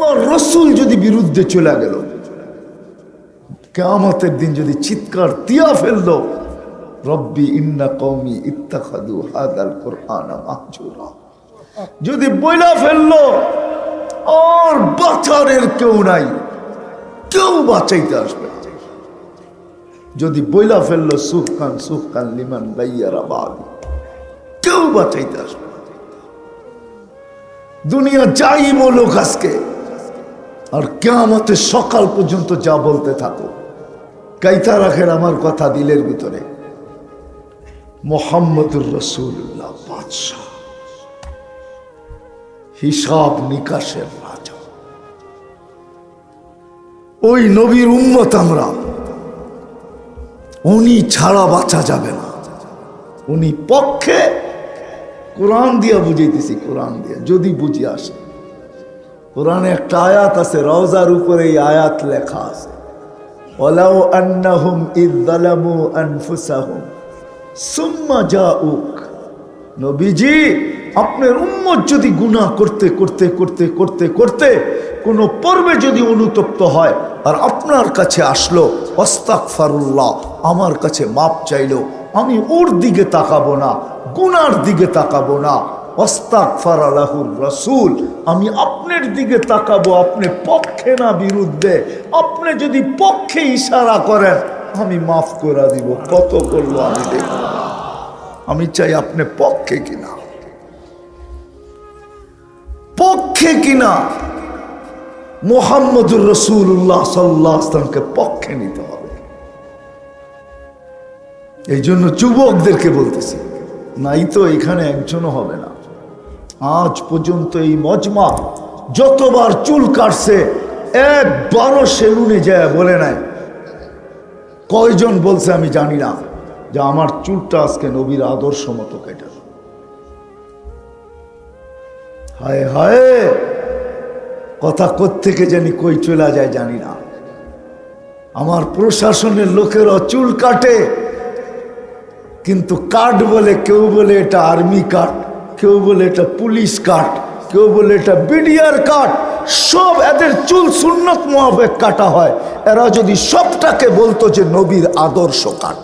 আল্লাহর রসুল যদি বিরুদ্ধে চলে গেল, কিয়ামতের দিন যদি চিৎকার দিয়া ফেলল, রব্বি ইন্না কওমি ইত্তাখাযু হাযাল কুরআনা মাহজুরা, যদি বইলা ফেললো আর বাঁচারের কেউ নাই, কেউ বাঁচাইতে আসবে না। যদি বইলা ফেললো সুফকান লিমান গায়্যারা বাদি, কেউ বাঁচাইতে আসবে না। দুনিয়া যাই বলুক আজকে, আর কিয়ামতের সকাল পর্যন্ত যা বলতে থাকো, কাইতা রাখেন আমার কথা দিলের ভিতরে। মুহাম্মদুর রাসূলুল্লাহ বাদশা, হিসাব নিকাশের রাজা, ওই নবীর উম্মত আমরা, উনি ছাড়া বাঁচা যাবে না। উনি পক্ষে কোরআন দিয়া বুঝাইতেছি, কোরআন দিয়া যদি বুঝি আসে। কোরআনে একটা আয়াত আছে, রওজার উপরে এই আয়াত লেখা আছে, ওয়ালাউ আন্নাহুম ইয যালামু আনফুসাহুম সুম্মা জাউক, নবীজি আপনার উম্মত যদি গুনাহ করতে করতে করতে করতে করতে কোনো পর্বে যদি অনুতপ্ত হয় আর আপনার কাছে আসলো, আস্তাগফিরুল্লাহ, আমার কাছে মাপ চাইলো, আমি ওর দিকে তাকাবো না, গুনার দিকে তাকাবো না, আস্তাগফারা লাহুর রাসূল, আমি আপনার দিকে তাকাবো, আপনি পক্ষে না বিরুদ্ধে। আপনি যদি পক্ষে ইশারা করেন, আমি মাফ করে দিব, কত করলো আমি দেখব। আমি চাই আপনি পক্ষে কিনা, পক্ষে কিনা। মুহাম্মদুর রাসূলুল্লাহ সাল্লাল্লাহু আলাইহি ওয়াসাল্লামকে পক্ষে নিতে হবে। এই জন্য যুবকদেরকে বলতেছি, নাই তো এখানে একজনও হবে না আজ পর্যন্ত এই মজমা যতবার চুল কাটছে, একবারও সেলুনে যায় বলে নাই। কয়জন বলছে আমি জানি না যে আমার চুলটা আজকে নবীর আদর্শ মতো কেটে। হায় হায়, কথা কোত্থেকে জানি কই চলে যায় জানি না। আমার প্রশাসনের লোকেরা চুল কাটে, কিন্তু কাট বলে, কেউ বলে এটা আর্মি কাট, কেউ বলে এটা পুলিশ কাট, কেউ বলে এটা বিডিআর কাট। সব এদের চুল সুন্নত মোতাবেক কাটা হয়। এরা যদি সবটাকে বলতো যে নবীর আদর্শ কাট,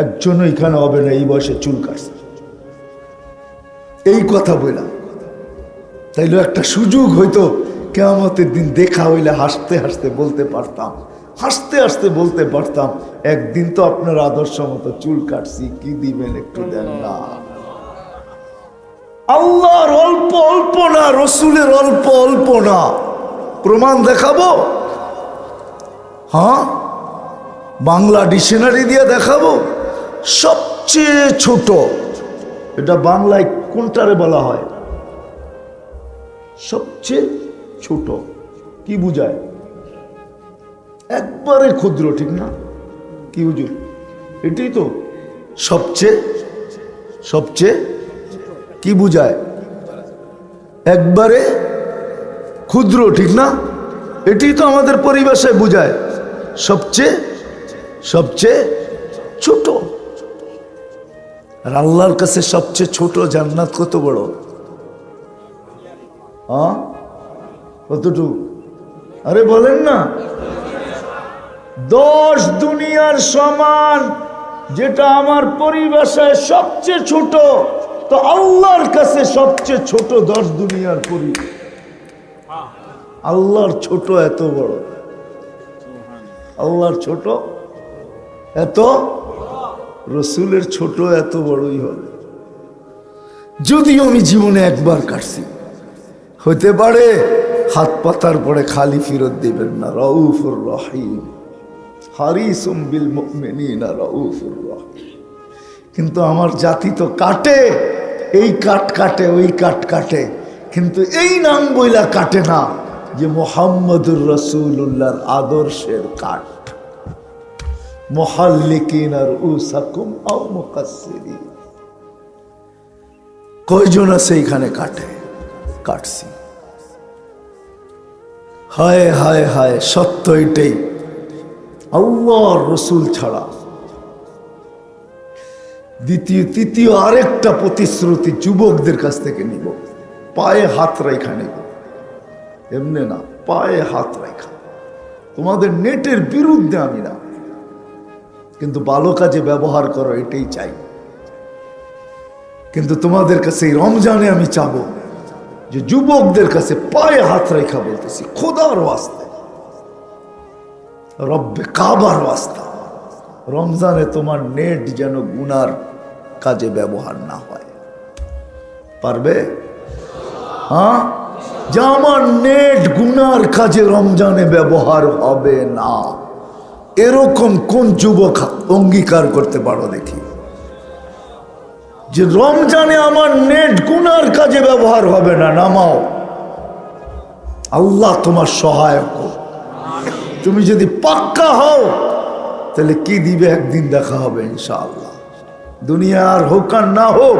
একজনও এখানে হবে না এই বয়সে চুল কাটছে। এই কথা বললাম, তাইলে একটা সুযোগ হইতো, কিয়ামতের দিন দেখা হইলে হাসতে হাসতে বলতে পারতাম, হাসতে হাসতে বলতে পারতাম, একদিন তো আপনার আদর্শ মতো চুল কাটছি, কি দিবেন একটু দেন না। আল্লাহর অল্প অল্প না, রসুলের অল্প অল্প না। প্রমাণ দেখাবো? হ্যাঁ, বাংলা ডিকশনারি দিয়ে দেখাবো। সবচেয়ে ছোট, এটা বাংলায় কোনটারে বলা হয়? সবচেয়ে ছোট কি বুঝায়? একবারে ক্ষুদ্র, ঠিক না? কি বুঝুন, এটাই তো সবচেয়ে সবচেয়ে কি বুঝায়? একবারে ক্ষুদ্র, ঠিক না? এটাই তো আমাদের পরিভাষায় বুঝায় সবচেয়ে সবচেয়ে ছোট। আর আল্লাহর কাছে সবচেয়ে ছোট জান্নাত কত বড়? হ্যাঁ, কতটুকু? আরে বলেন না, 10 দুনিয়ার সমান। যেটা আমার পরিভাষায় সবচেয়ে ছোট, তো আল্লাহর কাছে সবচেয়ে ছোট 10 দুনিয়ার পরি। আল্লাহর ছোট এত বড়, আল্লাহর ছোট এত, রসুলের ছোট এত বড়ই হবে। যদিও আমি জীবনে একবার কাটছি, হতে পারে হাত পাতার পরে খালি ফিরত দিবেন না। রাউফুর রহিম, হারিসুম বিল মুমিনিনা রাউফুর রহিম। কিন্তু আমার জাতি তো কাটে, এই কাট কাটে, ওই কাট কাটে, কিন্তু এই নাম বইলা কাটে না যে মুহাম্মদুর রাসূলুল্লাহর আদর্শের কাট। মুহাল্লিকিনা রুসাকুম আও মুকাসসিরিন। কয়জন আছে এখানে কাটে? কাটছি। হায় হায় হায়, সত্য এটাই, আল্লাহর রসুল ছাড়া। তৃতীয় আরেকটা প্রতিশ্রুতি যুবকদের কাছ থেকে নিব। পায়ে হাত রেখা নেব, এমনি না, পায়ে হাত রেখা। তোমাদের নেটের বিরুদ্ধে আমি না, কিন্তু ভালো কাজে ব্যবহার করো, এটাই চাই। কিন্তু তোমাদের কাছে এই রমজানে আমি চাবো যে যুবকদের কাছে পায়ে হাত রেখা বলতেছি, খোদার ওয়াস্তে, রব্বে কাবার ওয়াস্তে, রমজানে তোমার নেট যেন গুনার কাজে ব্যবহার না হয়। পারবে? হ্যাঁ, যে আমার নেট গুনার কাজে রমজানে ব্যবহার হবে না, এরকম কোন যুবক অঙ্গীকার করতে পারো দেখি যে রমজানে আমার নেট গুনার কাজে ব্যবহার হবে না? নামাও, আল্লাহ তোমার সহায়ক হোক। তুমি যদি পাক্কা হও তাহলে কি দিবে, একদিন দেখা হবে ইনশাআল্লাহ। দুনিয়ার হোক আর না হোক,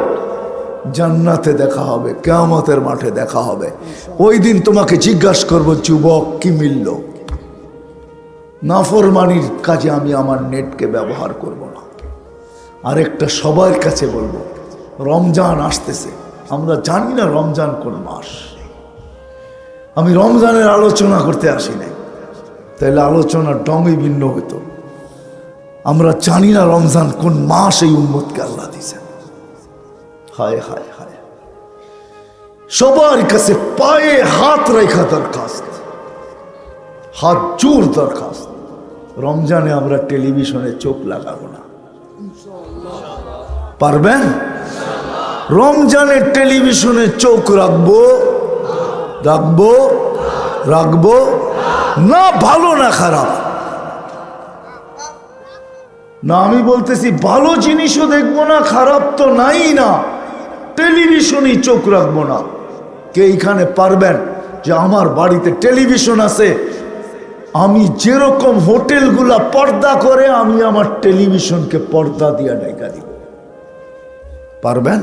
জান্নাতে দেখা হবে, কিয়ামতের মাঠে দেখা হবে। ওই দিন তোমাকে জিজ্ঞাসা করব, যুবক কি মিলল? নাফরমানির কাজে আমি আমার নেটকে ব্যবহার করব না। আরেকটা সবার কাছে বলবো, রমজান আসতেছে, আমরা জানি না রমজান কোন মাস। আমি রমজানের আলোচনা করতে আসি নাই, তাইলে আলোচনার ঢঙই ভিন্ন হতো। আমরা জানি না রমজান কোন মাস এই উম্মতকে আল্লাহ দিয়েছেন। হায় হায় হায়, সবার কাছে পায়ে হাত রেখা দরখাস্ত, হাত জোর দরখাস্ত। রমজানে আমরা টেলিভিশনে চোখ লাগাবো না, পারবেন? রমজানে টেলিভিশনে চোখ রাখবো রাখবো রাখবো না? ভালো না খারাপ না, আমি বলতেছি ভালো জিনিসও দেখবো না, খারাপ তো নাই না, টেলিভিশনই চোখ রাখবো না। কে এইখানে পারবেন যে আমার বাড়িতে টেলিভিশন আছে, আমি যেরকম হোটেলগুলা পর্দা করে আমি আমার টেলিভিশনকে পর্দা দিয়া ঢাকা দিব? পারবেন?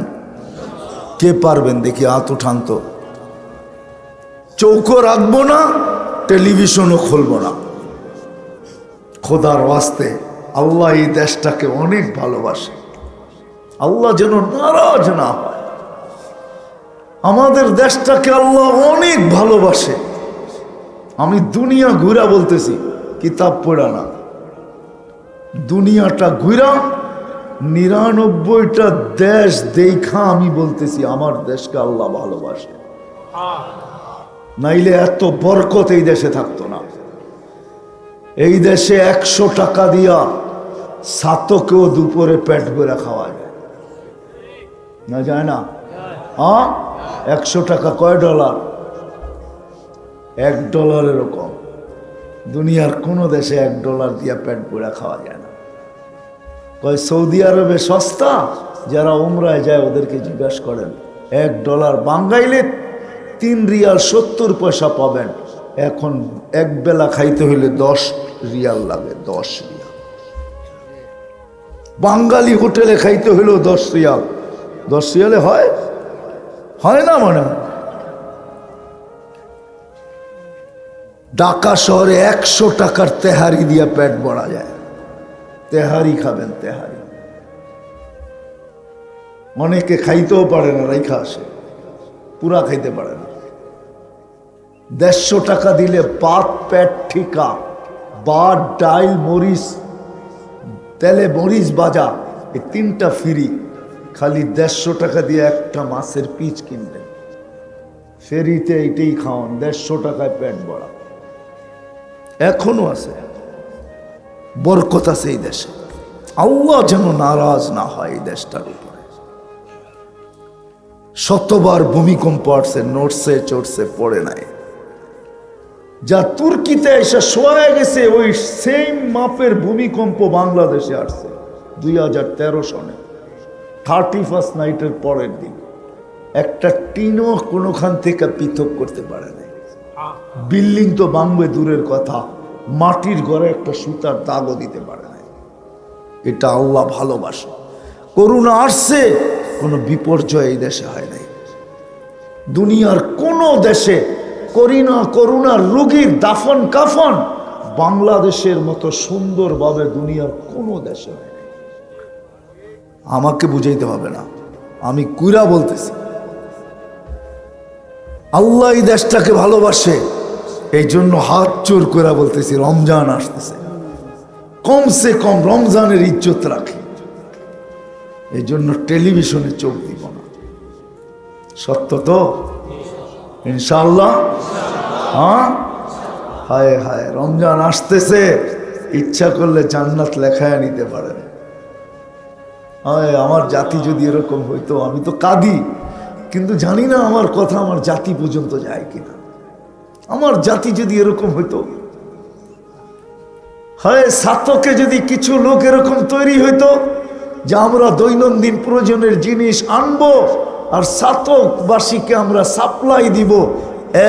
কে পারবেন দেখি হাত উঠান তো। চৌকো রাখবো না, টেলিভিশনও খুলবো না। খোদার ওয়াস্তে আল্লাহ এই দেশটাকে অনেক ভালোবাসে, আল্লাহ যেন নারাজ না হয়। আমাদের দেশটাকে আল্লাহ অনেক ভালোবাসে। আমি দুনিয়া ঘুরা বলতেছি, কিতাব পড়া না। দুনিয়াটা ঘুরা ৯৯টা দেশ দেখা আমি বলতেছি আমার দেশকে আল্লাহ ভালোবাসে, নাইলে এত বরকত এই দেশে থাকতো না। এই দেশে ১০০ টাকা দিয়া ছাতকেও দুপুরে পেট ভরে খাওয়া যায় না, যায় না? হ্যাঁ, ১০০ টাকা কয় ডলার? $১ এরকম। দুনিয়ার কোনো দেশে $1 দিয়া পেট ভরে খাওয়া যায় না। কয় সৌদি আরবে সস্তা, যারা উমরায় যায় ওদেরকে জিজ্ঞাসা করেন, $1 বাঙ্গাইলে 3 রিয়াল 70 পয়সা পাবেন। এখন এক বেলা খাইতে হইলে 10 রিয়াল লাগে, 10 রিয়াল। বাঙালি হোটেলে খাইতে হইলেও 10 রিয়াল। 10 রিয়ালে হয়? হয় না মনে হয়। ঢাকা শহরে 100 টাকার তেহারি দিয়া পেট ভরা যায়। তেহারি খাবেন, তেহারি। অনেকে খাইতেও পারে না, রাইখা আসে, পুরা খাইতে পারে না। 150 টাকা দিলে ভাত, পেট ঠিকা, ভাত, ডাইল, মরিচ, তেলে মরিচ ভাজা, এই 3টা ফ্রি। খালি 150 টাকা দিয়ে একটা মাছের পিস কিনবেন, ফেরিতে এইটাই খাওয়ান, 150 টাকায় পেট ভরা। এখনো আছে, বরকত আছে এই দেশে। আল্লাহ যেন নারাজ না হয় এই দেশটার উপরে। শতবার ভূমিকম্প আসছে, নড়ছে চড়ছে, পড়ে নাই। যা তুর্কিতে এসে শোয়া গেছে, ওই সেম মাপের ভূমিকম্প বাংলাদেশে আসছে 2013 সনে, 31st নাইটের পরের দিন। একটা টিনও কোনোখান থেকে পৃথক করতে পারে নাই। বিল্ডিং তো ভাঙবে দূরের কথা, মাটির ঘরে একটা সুতার দাগও দিতে পারে নাই। এটা আল্লাহ ভালোবাসে। করোনা আসছে, কোনো বিপর্যয় এই দেশে হয় নাই। দুনিয়ার কোন দেশে করোনার রোগীর দাফন কাফন বাংলাদেশের মতো সুন্দরভাবে দুনিয়ার কোনো দেশে হয় নাই। আমাকে বুঝাইতে হবে না, আমি কুইরা বলতেছি। আল্লাহ এই দেশটাকে ভালোবাসে, এই জন্য হাত জোর করে বলতেছি রমজান আসতেছে, কমসে কম রমজানের ইজ্জত রাখি। এই জন্য টেলিভিশনে চোখ দিব না। সত্য তো ইনশাআল্লাহ। হ্যাঁ, হায় হায়, রমজান আসতেছে, ইচ্ছা করলে জান্নাত লেখায় নিতে পারেন। হায়, আমার জাতি যদি এরকম হইতো। আমি তো কাঁদি, কিন্তু জানি না আমার কথা আমার জাতি পর্যন্ত যায় কিনা। আমার জাতি যদি এরকম হইতো, হয় সাতকে যদি কিছু লোক এরকম তৈরি হইতো যে আমরা দৈনন্দিন প্রয়োজনের জিনিস আনবো আর সাতকবাসীকে আমরা সাপ্লাই দিব,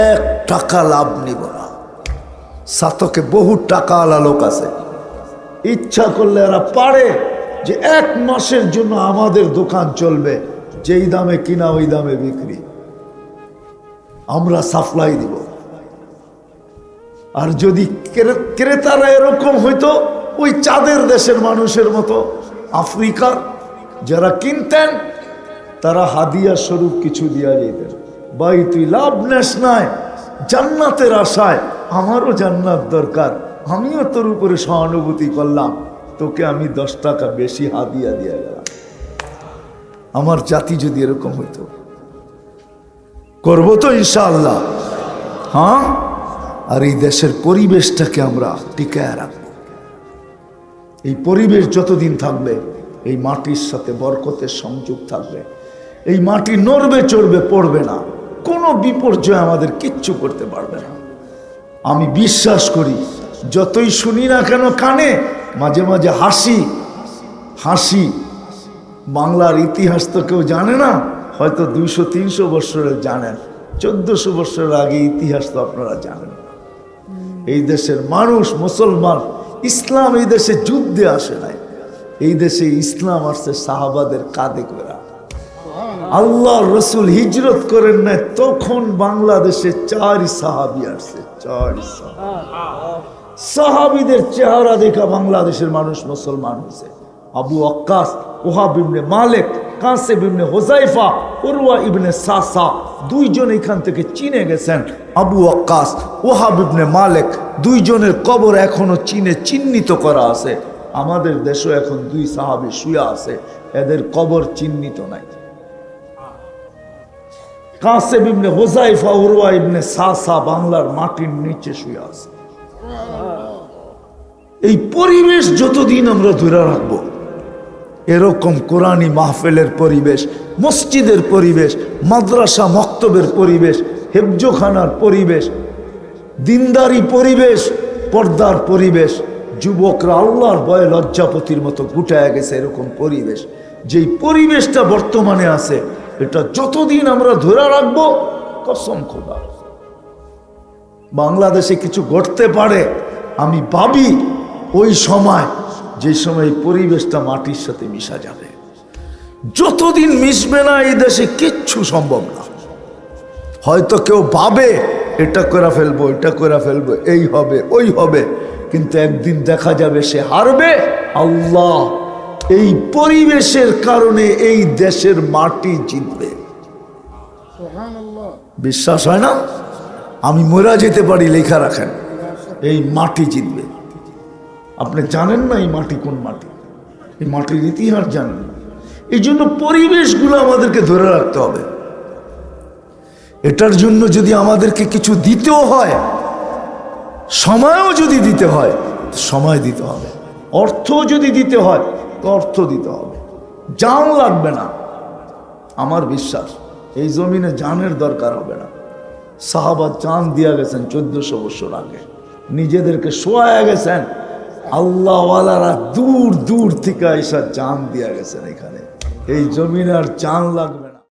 1 টাকা লাভ নিব না। সাতকে বহু টাকাওয়ালা লোক আছে, ইচ্ছা করলে এরা পারে যে 1 মাসের জন্য আমাদের দোকান চলবে, যেই দামে কিনা ওই দামে বিক্রি, আমরা সাপ্লাই দিব। আর যদি ক্রেতারা এরকম হইতো ওই চাঁদের দেশের মানুষের মতো, আফ্রিকার যারা কিনতেন তারা হাদিয়া স্বরূপ কিছু দিয়া যেতেন, ভাই তুই লাভ নেস নাই, জান্নাতের আশায়, আমারও জান্নাত দরকার, আমিও তোর উপরে সহানুভূতি করলাম, তোকে আমি 10 টাকা বেশি হাদিয়া দিয়ে গেলাম। আমার জাতি যদি এরকম হইতো, করবো তো ইনশাআল্লাহ। হ্যাঁ, আর এই দেশের পরিবেশটাকে আমরা টিকায় রাখবো। এই পরিবেশ যতদিন থাকবে এই মাটির সাথে বরকতের সংযোগ থাকবে। এই মাটি নড়বে চড়বে পড়বে না, কোনো বিপর্যয় আমাদের কিচ্ছু করতে পারবে না। আমি বিশ্বাস করি, যতই শুনি না কেন কানে, মাঝে মাঝে হাসি। বাংলার ইতিহাস তো কেউ জানে না, হয়তো 200-300 বছরের জানেন, 1400 বছরের আগে ইতিহাস তো আপনারা জানেন। এই দেশের মানুষ মুসলমান, ইসলাম এই দেশে যুদ্ধে আসে নাই, এই দেশে ইসলাম আসছে সাহাবাদের কাঁধে করে। আল্লাহ রসুল হিজরত করেন নাই, তখন বাংলাদেশে 4 সাহাবী আসছে। 4 সাহাবীদের চেহারা দেখা বাংলাদেশের মানুষ মুসলমান হয়েছে। আবু ওয়াক্কাস, ওহাব ইবনে মালিক, কাসেব ইবনে হুযায়ফা, উরওয়া ইবনে সাসা, 2 জন এখান থেকে চীনে গেছেন। আবু ওয়াক্কাস, ওহাব ইবনে মালিক, 2 জনের কবর এখনো চীনে চিহ্নিত করা আছে। আমাদের দেশে এখন 2 সাহাবী শুয়ে আছে, এদের কবর চিহ্নিত নাই। কাসেব ইবনে হুযায়ফা, উরওয়া ইবনে সাসা বাংলার মাটির নিচে শুয়ে আছে। এই পরিবেশ যতদিন আমরা ধরে রাখবো, এরকম কোরআনী মাহফিলের পরিবেশ, মসজিদের পরিবেশ, মাদ্রাসা মক্তবের পরিবেশ, হেফজোখানার পরিবেশ, দিনদারি পরিবেশ, পর্দার পরিবেশ, যুবকরা আল্লাহর ভয়ে লজ্জাপতির মতো গুটায় গেছে, এরকম পরিবেশ, যেই পরিবেশটা বর্তমানে আছে, এটা যতদিন আমরা ধরে রাখবো, কসম খোদা বাংলাদেশে কিছু ঘটতে পারে। আমি ভাবি ওই সময়, যে সময় এই পরিবেশটা মাটির সাথে মিশা যাবে, যতদিন মিশবে না এই দেশে কিচ্ছু সম্ভব না। হয়তো কেউ ভাবে এটা করে ফেলবো, এটা করে ফেলবো, এই হবে ওই হবে, কিন্তু একদিন দেখা যাবে সে হারবে। আল্লাহ এই পরিবেশের কারণে এই দেশের মাটি জিতবে। বিশ্বাস হয় না? আমি মরা যেতে পারি, লেখা রাখেন, এই মাটি জিতবে। আপনি জানেন না এই মাটি কোন মাটি, এই মাটির ইতিহাস জানেন না। এই জন্য পরিবেশগুলো আমাদেরকে ধরে রাখতে হবে। এটার জন্য যদি আমাদেরকে কিছু দিতেও হয়, সময়ও যদি দিতে হয়, সময় দিতে হবে। অর্থ যদি দিতে হয় তো অর্থ দিতে হবে, জান লাগবে না। আমার বিশ্বাস এই জমিনে জানের দরকার হবে না। সাহাবা জান দিয়া গেছেন 1400 বছর আগে, নিজেদেরকে শোয়া গেছেন। আল্লাহওয়ালারা দূর দূর থেকে এসে জান দিয়া গেছেন এখানে। এই জমিনে আর জান লাগবে না।